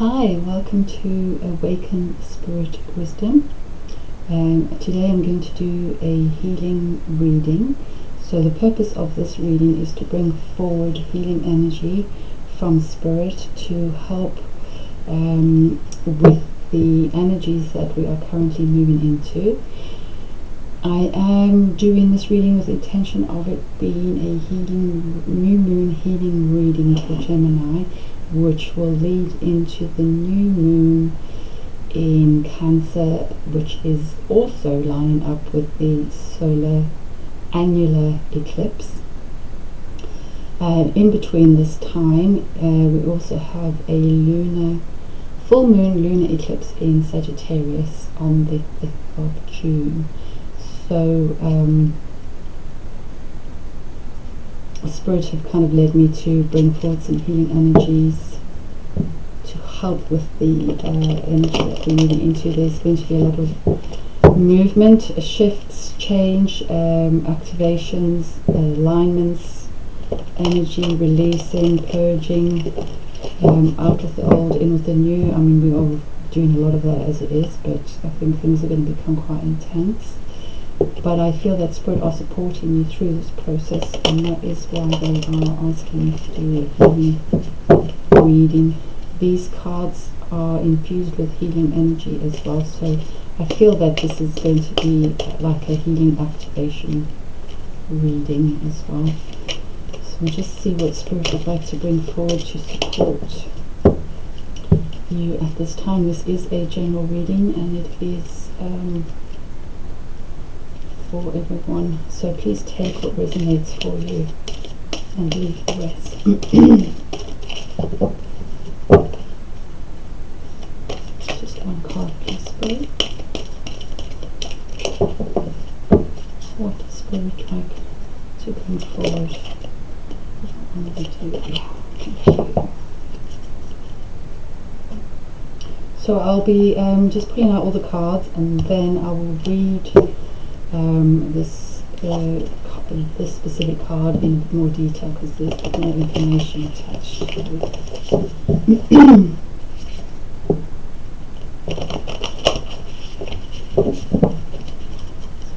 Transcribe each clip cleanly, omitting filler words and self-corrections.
Hi, welcome to Awaken Spirit Wisdom. Today I'm going to do a healing reading. So the purpose of this reading is to bring forward healing energy from Spirit to help with the energies that we are currently moving into. I am doing this reading with the intention of it being a healing, new moon healing reading for Gemini, which will lead into the new moon in Cancer, which is also lining up with the solar annular eclipse. In between this time, we also have a full moon lunar eclipse in Sagittarius on the 5th of June. So Spirit have kind of led me to bring forward some healing energies to help with the energy that we're moving into. There's going to be a lot of movement, shifts, change, activations, alignments, energy releasing, purging, out with the old, in with the new. I mean, we're all doing a lot of that as it is, but I think things are going to become quite intense. But I feel that Spirit are supporting me through this process, and that is why they are asking me to do a healing reading. These cards are infused with healing energy as well, so I feel that this is going to be like a healing activation reading as well. So we'll just see what Spirit would like to bring forward to support you at this time. This is a general reading, and it is for everyone, so please take what resonates for you and leave the rest. Just one card, please, Spirit. What does Spirit like to bring forward? Thank you. So I'll be just putting out all the cards, and then I will read this specific card in more detail, because there's no information attached to it.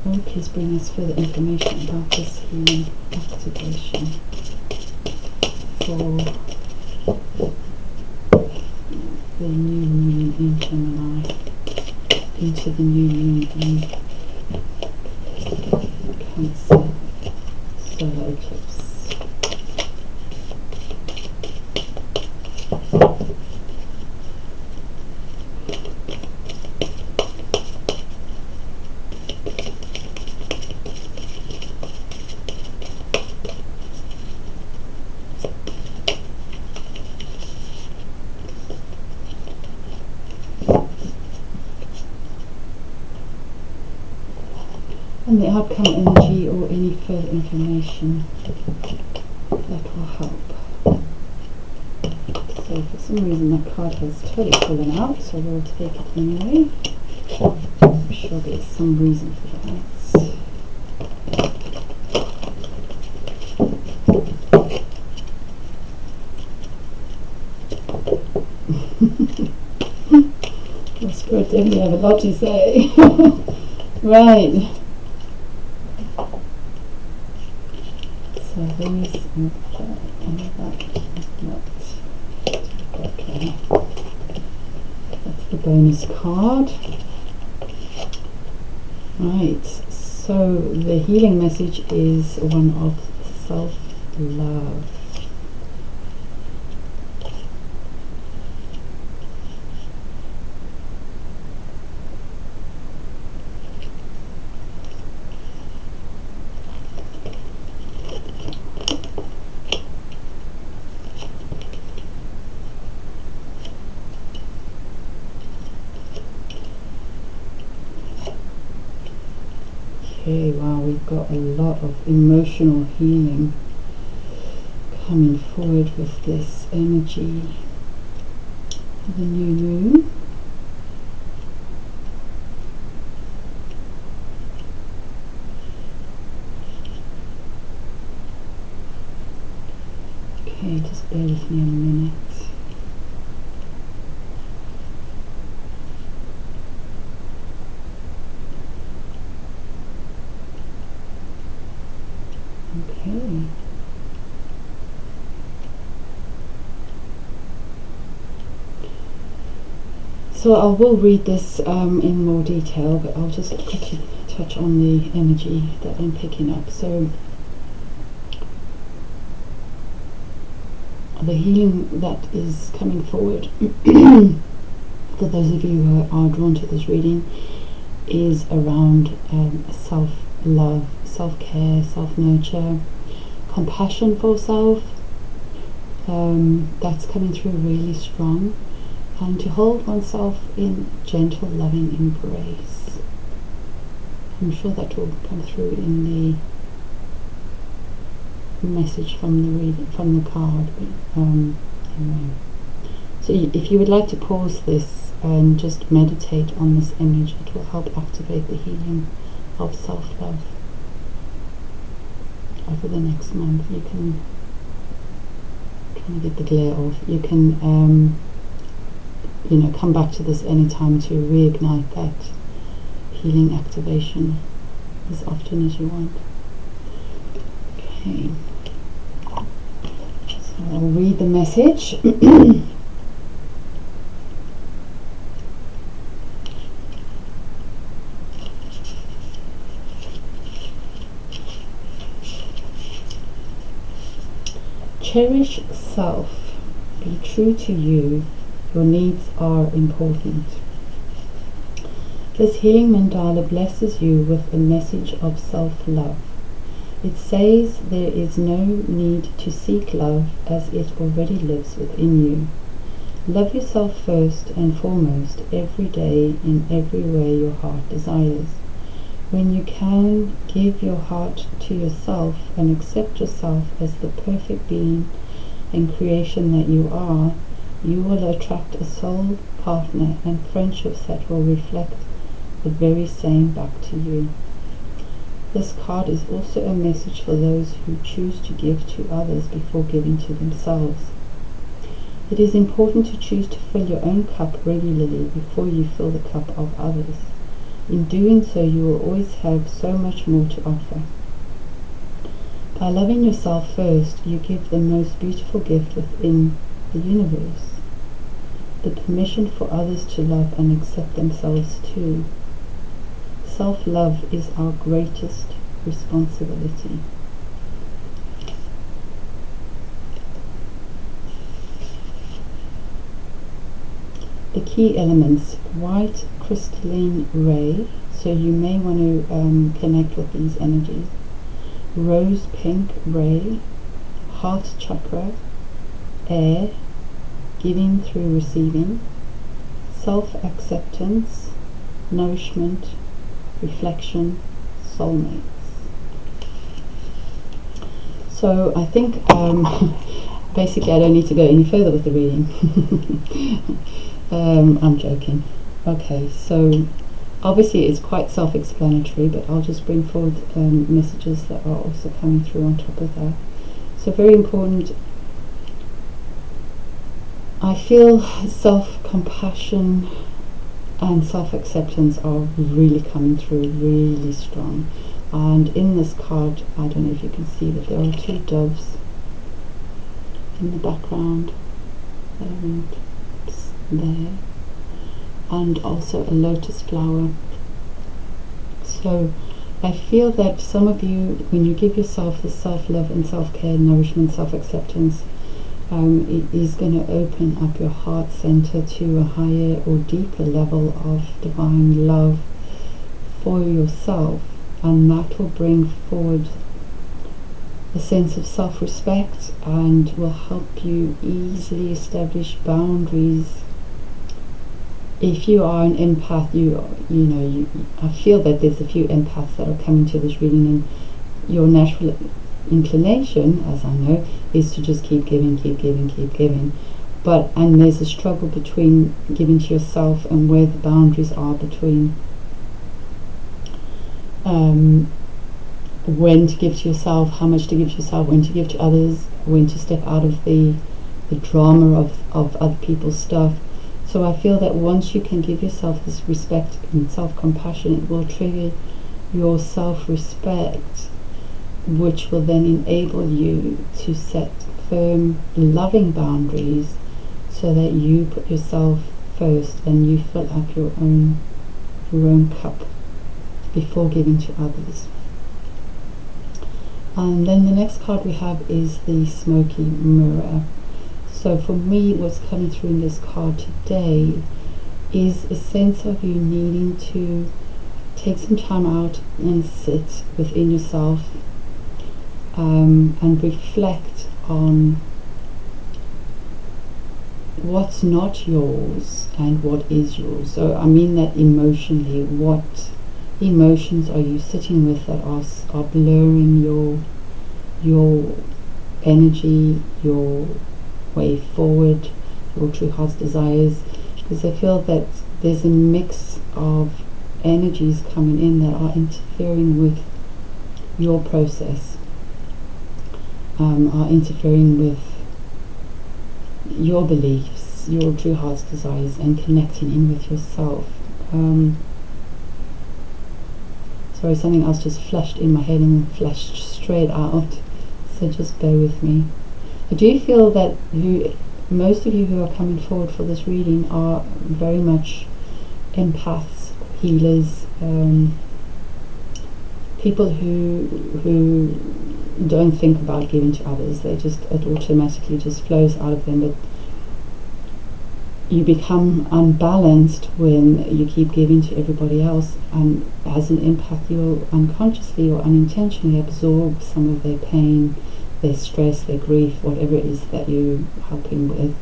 So please bring us further information about this healing activation for the new moon in Gemini into the new moon in Cancer solar eclipse. And the outcome energy or any further information that will help. So for some reason that card has totally fallen out, so we'll take it anyway. I'm sure there's some reason for that. The Spirit definitely have a lot to say. Right. So these and that is not. Okay. That's the bonus card. Right. So the healing message is one of self-love. Okay, wow, we've got a lot of emotional healing coming forward with this energy of the new moon. Okay, just bear with me a minute. So I will read this in more detail, but I'll just quickly touch on the energy that I'm picking up. So the healing that is coming forward for those of you who are drawn to this reading is around self-love, self-care, self-nurture, compassion for self. That's coming through really strong, and to hold oneself in gentle, loving embrace. I'm sure that will come through in the message from the card. Anyway, so if you would like to pause this and just meditate on this image, it will help activate the healing of self-love. Over the next month, you can try to get the glare off. You can come back to this anytime to reignite that healing activation as often as you want. Okay, so I'll read the message. Cherish self. Be true to you. Your needs are important. This healing mandala blesses you with a message of self-love. It says there is no need to seek love, as it already lives within you. Love yourself first and foremost every day in every way your heart desires. When you can give your heart to yourself and accept yourself as the perfect being and creation that you are, you will attract a soul partner and friendships that will reflect the very same back to you. This card is also a message for those who choose to give to others before giving to themselves. It is important to choose to fill your own cup regularly before you fill the cup of others. In doing so, you will always have so much more to offer. By loving yourself first, you give the most beautiful gift within the universe, the permission for others to love and accept themselves too. Self-love is our greatest responsibility. The key elements: white crystalline ray, so you may want to connect with these energies. Rose pink ray, heart chakra, air, giving through receiving, self-acceptance, nourishment, reflection, soulmates. So I think basically I don't need to go any further with the reading. I'm joking. Okay, so obviously it's quite self-explanatory, but I'll just bring forward messages that are also coming through on top of that. So very important. I feel self-compassion and self-acceptance are really coming through really strong. And in this card, I don't know if you can see that there are two doves in the background. There, and also a lotus flower. So I feel that some of you, when you give yourself the self-love and self-care, nourishment, self-acceptance, it is going to open up your heart center to a higher or deeper level of divine love for yourself, and that will bring forward a sense of self-respect and will help you easily establish boundaries. If you are an empath, I feel that there's a few empaths that are coming to this reading, and your natural inclination, as I know, is to just keep giving. And there's a struggle between giving to yourself and where the boundaries are between when to give to yourself, how much to give to yourself, when to give to others, when to step out of the drama of other people's stuff. So I feel that once you can give yourself this respect and self-compassion, it will trigger your self-respect, which will then enable you to set firm, loving boundaries so that you put yourself first, and you fill up your own cup before giving to others. And then the next card we have is the smoky mirror. So for me, what's coming through in this card today is a sense of you needing to take some time out and sit within yourself, and reflect on what's not yours and what is yours. So I mean that emotionally. What emotions are you sitting with that are blurring your energy, your way forward, your true heart's desires? Because I feel that there's a mix of energies coming in that are interfering with your process, are interfering with your beliefs, your true heart's desires, and connecting in with yourself. Sorry, something else just flashed in my head and flashed straight out, so just bear with me. I do feel that most of you who are coming forward for this reading are very much empaths, healers, people who don't think about giving to others. It automatically just flows out of them. But you become unbalanced when you keep giving to everybody else, and as an empath you'll unconsciously or unintentionally absorb some of their pain, their stress, their grief, whatever it is that you're helping with,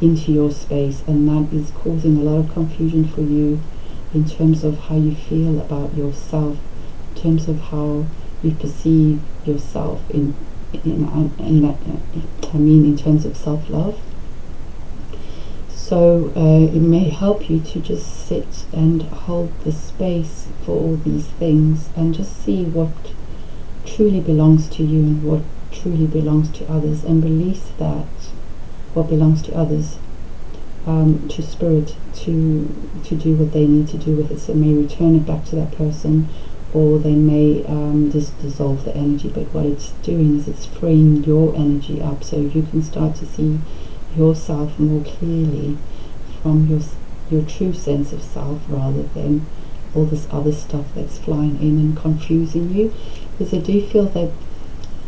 into your space, and that is causing a lot of confusion for you in terms of how you feel about yourself, in terms of how you perceive yourself in terms of self-love. So it may help you to just sit and hold the space for all these things and just see what truly belongs to you and what truly belongs to others, and release that, what belongs to others, to spirit, to do what they need to do with it. So it may return it back to that person, or they may just dissolve the energy. But what it's doing is it's freeing your energy up, so you can start to see yourself more clearly from your true sense of self, rather than all this other stuff that's flying in and confusing you. Because I do feel that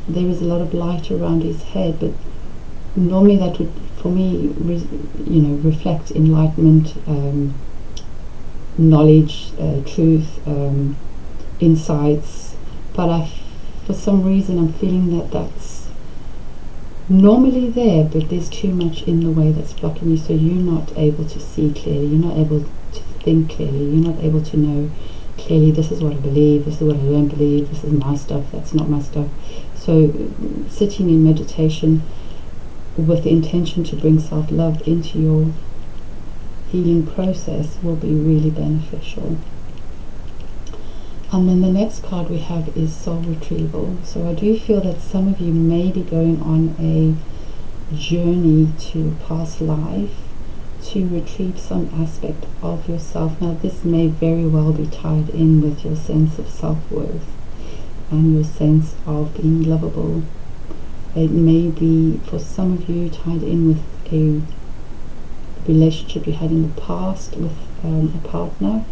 there is a lot of light around his head, but normally that would, for me, reflect enlightenment, knowledge, truth, insights. But for some reason I'm feeling that that's normally there, but there's too much in the way that's blocking you, so you're not able to see clearly, you're not able to think clearly, you're not able to know clearly, this is what I believe, this is what I don't believe, this is my stuff, that's not my stuff. So sitting in meditation with the intention to bring self-love into your healing process will be really beneficial. And then the next card we have is soul retrieval. So I do feel that some of you may be going on a journey to past life to retrieve some aspect of yourself. Now this may very well be tied in with your sense of self-worth and your sense of being lovable. It may be, for some of you, tied in with a relationship you had in the past with a partner.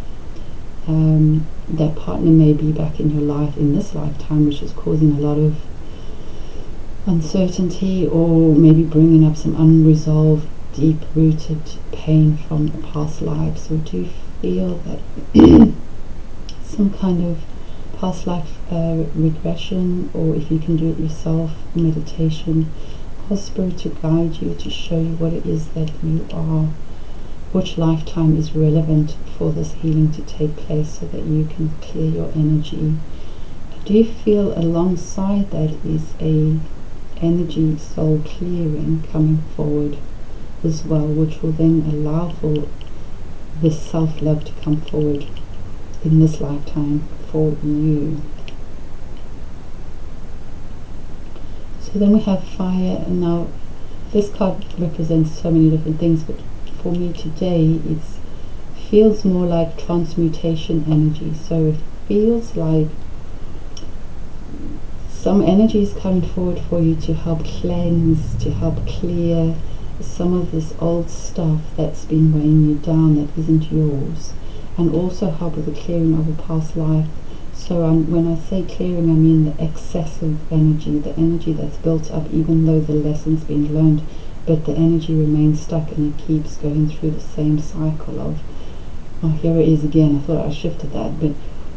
That partner may be back in your life in this lifetime, which is causing a lot of uncertainty, or maybe bringing up some unresolved, deep-rooted pain from the past lives. So do you feel that some kind of past life regression, or if you can do it yourself, meditation, ask Spirit to guide you, to show you what it is that you are, which lifetime is relevant for this healing to take place, so that you can clear your energy. I do feel alongside that is a energy soul clearing coming forward as well, which will then allow for this self-love to come forward in this lifetime for you. So then we have fire, and now this card represents so many different things, but for me today it feels more like transmutation energy. So it feels like some energy is coming forward for you to help cleanse, to help clear some of this old stuff that's been weighing you down that isn't yours, and also help with the clearing of a past life. So when I say clearing, I mean the excessive energy, the energy that's built up even though the lesson's been learned, but the energy remains stuck and it keeps going through the same cycle of, oh, here it is again. I thought I shifted that, but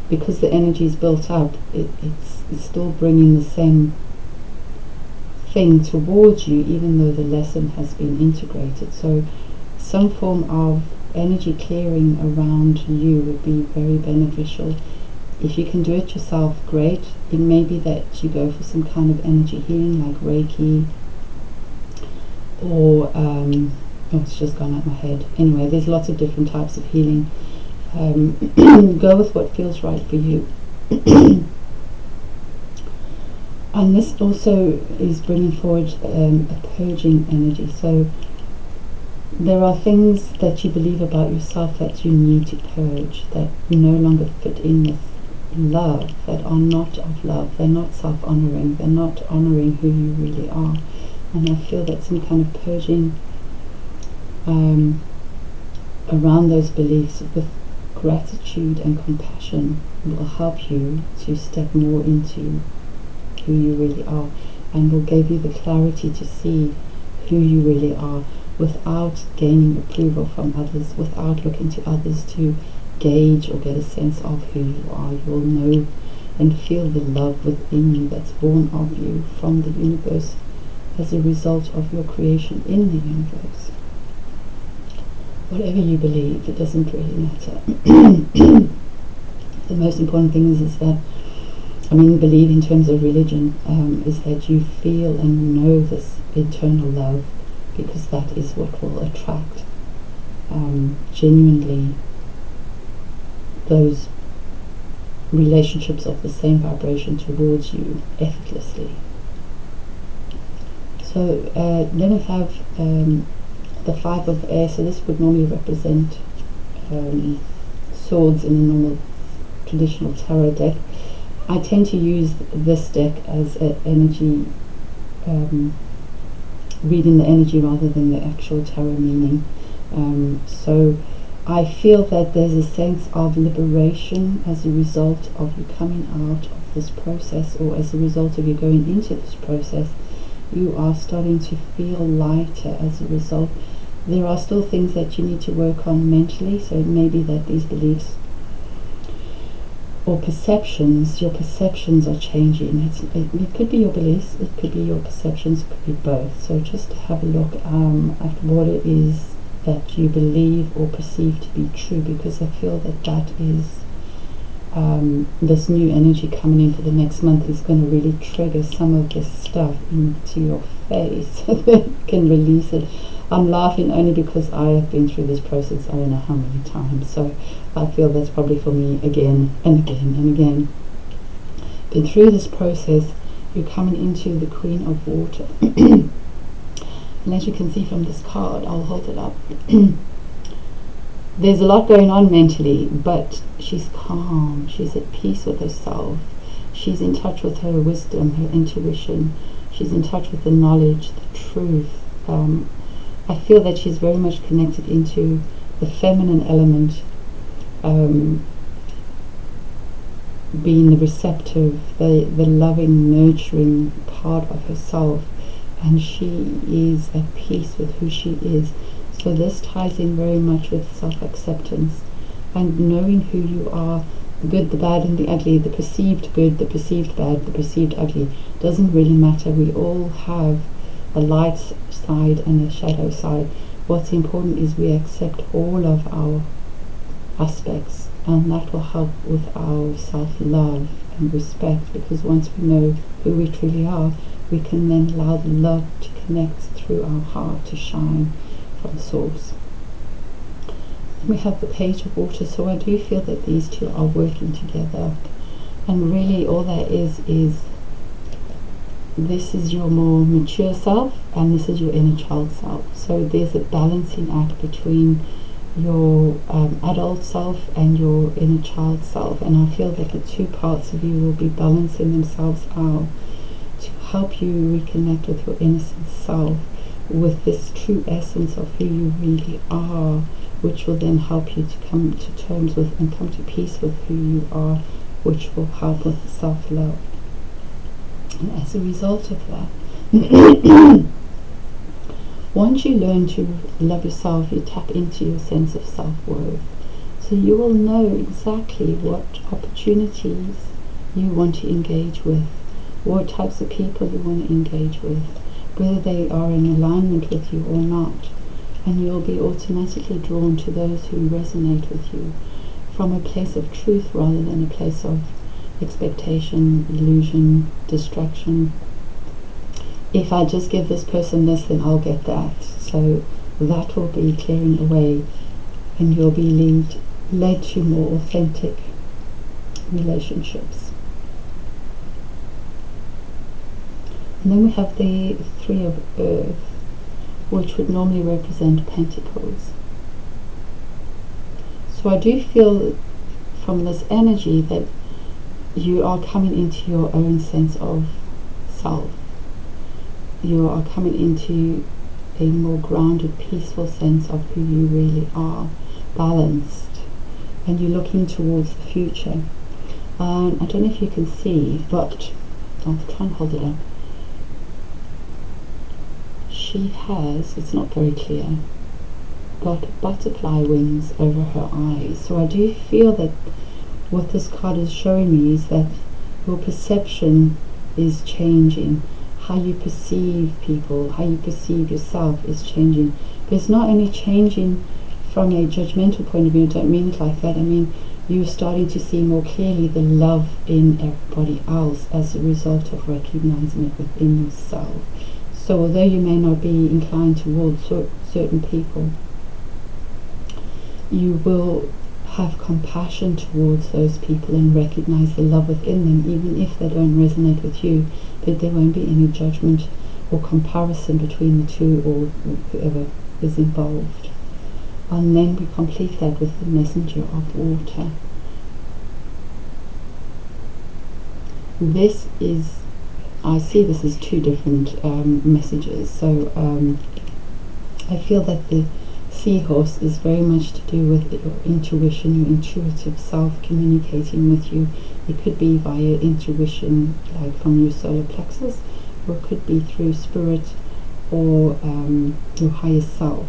because the energy is built up, it's still bringing the same thing towards you, even though the lesson has been integrated. So some form of energy clearing around you would be very beneficial. If you can do it yourself, great. It may be that you go for some kind of energy healing like Reiki, or oh, it's just gone out my head. Anyway, there's lots of different types of healing. Go with what feels right for you. And this also is bringing forward a purging energy. So there are things that you believe about yourself that you need to purge, that no longer fit in with love, that are not of love. They're not self-honoring. They're not honoring who you really are. And I feel that some kind of purging around those beliefs with gratitude and compassion will help you to step more into who you really are, and will give you the clarity to see who you really are without gaining approval from others, without looking to others to gauge or get a sense of who you are. You will know and feel the love within you that's born of you from the universe as a result of your creation in the universe. Whatever you believe, it doesn't really matter. The most important thing is that, believe in terms of religion, is that you feel and know this internal love, because that is what will attract genuinely those relationships of the same vibration towards you effortlessly. So then we have the Five of Air. So this would normally represent swords in a normal traditional tarot deck. I tend to use this deck as an energy, reading the energy rather than the actual tarot meaning. So I feel that there's a sense of liberation as a result of you coming out of this process, or as a result of you going into this process. You are starting to feel lighter as a result. There are still things that you need to work on mentally, so it may be that these beliefs or perceptions, your perceptions are changing. It could be your beliefs, it could be your perceptions, it could be both. So just to have a look at what it is that you believe or perceive to be true, because I feel that that is this new energy coming in for the next month is going to really trigger some of this stuff into your face so that you can release it. I'm laughing only because I have been through this process I don't know how many times, so I feel that's probably for me again and again and again. But through this process, you're coming into the Queen of Water. And as you can see from this card, I'll hold it up. There's a lot going on mentally, but she's calm, she's at peace with herself, she's in touch with her wisdom, her intuition, she's in touch with the knowledge, the truth. I feel that she's very much connected into the feminine element, being the receptive, the loving, nurturing part of herself, and she is at peace with who she is. So this ties in very much with self-acceptance and knowing who you are, the good, the bad and the ugly, the perceived good, the perceived bad, the perceived ugly. Doesn't really matter. We all have a light side and a shadow side. What's important is we accept all of our aspects, and that will help with our self-love and respect, because once we know who we truly are, we can then allow the love to connect through our heart, to shine from source. We have the Page of Water, so I do feel that these two are working together, and really all that is this is your more mature self and this is your inner child self. So there's a balancing act between your adult self and your inner child self, and I feel that the two parts of you will be balancing themselves out to help you reconnect with your innocent self, with this true essence of who you really are, which will then help you to come to terms with and come to peace with who you are, which will help with self-love. And as a result of that, once you learn to love yourself, you tap into your sense of self-worth. So you will know exactly what opportunities you want to engage with, what types of people you want to engage with, whether they are in alignment with you or not. And you'll be automatically drawn to those who resonate with you from a place of truth rather than a place of expectation, illusion, distraction. If I just give this person this, then I'll get that. So that will be clearing away, and you'll be led to more authentic relationships. And then we have the Three of Earth, which would normally represent Pentacles. So I do feel from this energy that you are coming into your own sense of self. You are coming into a more grounded, peaceful sense of who you really are, balanced, and you're looking towards the future. I don't know if you can see, but I'll try and hold it up. She has, it's not very clear, got butterfly wings over her eyes. So I do feel that what this card is showing me is that your perception is changing. How you perceive people, how you perceive yourself is changing. But it's not only changing from a judgmental point of view, I don't mean it like that. I mean, you're starting to see more clearly the love in everybody else as a result of recognizing it within yourself. So although you may not be inclined towards certain people, you will have compassion towards those people and recognize the love within them, even if they don't resonate with you. But there won't be any judgment or comparison between the two or whoever is involved. And then we complete that with the Messenger of Water. This is, I see this as two different messages. So I feel that the seahorse is very much to do with your intuition, your intuitive self communicating with you. It could be via intuition, like from your solar plexus, or it could be through spirit or your higher self.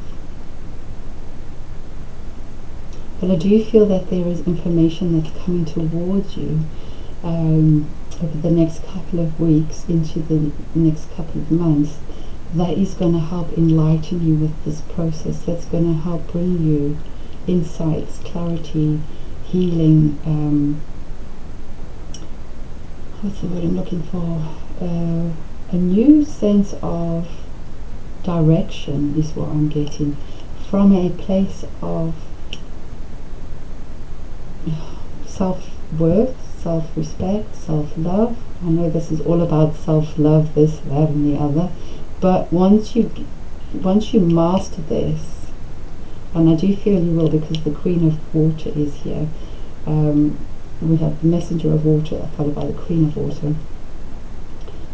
But I do feel that there is information that's coming towards you over the next couple of weeks into the next couple of months that is going to help enlighten you with this process, that's going to help bring you insights, clarity, healing, what's the word I'm looking for? A new sense of direction is what I'm getting from a place of self-worth, self-respect, self-love. I know this is all about self-love, this, that and the other, but once you master this, and I do feel you will, because the Queen of Water is here, we have the Messenger of Water followed by the Queen of Water,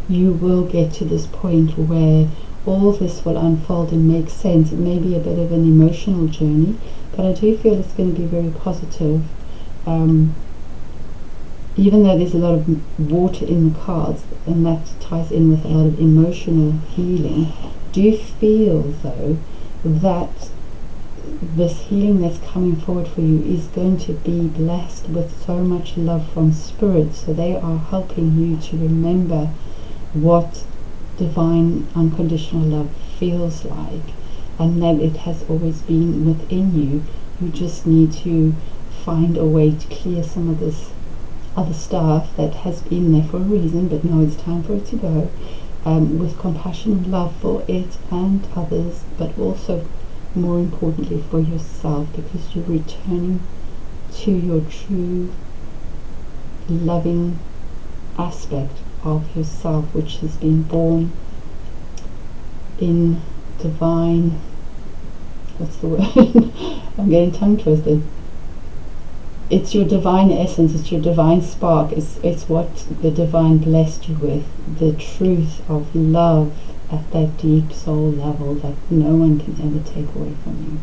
you will get to this point where all this will unfold and make sense. It may be a bit of an emotional journey, but I do feel it's going to be very positive. Even though there's a lot of water in the cards, and that ties in with a lot of emotional healing, do you feel though that this healing that's coming forward for you is going to be blessed with so much love from Spirit? So they are helping you to remember what divine unconditional love feels like, and that it has always been within you. You just need to find a way to clear some of this other stuff that has been there for a reason, but now it's time for it to go, with compassion and love for it and others, but also more importantly for yourself, because you're returning to your true loving aspect of yourself, which has been born in divine, what's the word? I'm getting tongue twisted. It's your divine essence, it's your divine spark, it's what the divine blessed you with, the truth of love at that deep soul level that no one can ever take away from you.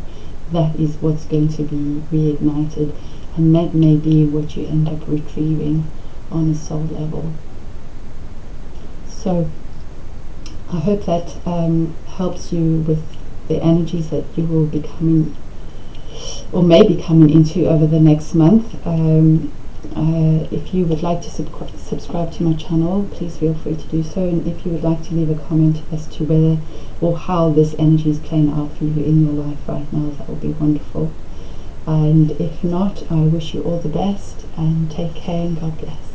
That is what's going to be reignited, and that may be what you end up retrieving on a soul level. So I hope that helps you with the energies that you will be coming or may be coming into over the next month. If you would like to subscribe to my channel, please feel free to do so, and if you would like to leave a comment as to whether or how this energy is playing out for you in your life right now, that would be wonderful. And if not, I wish you all the best, and take care, and God bless.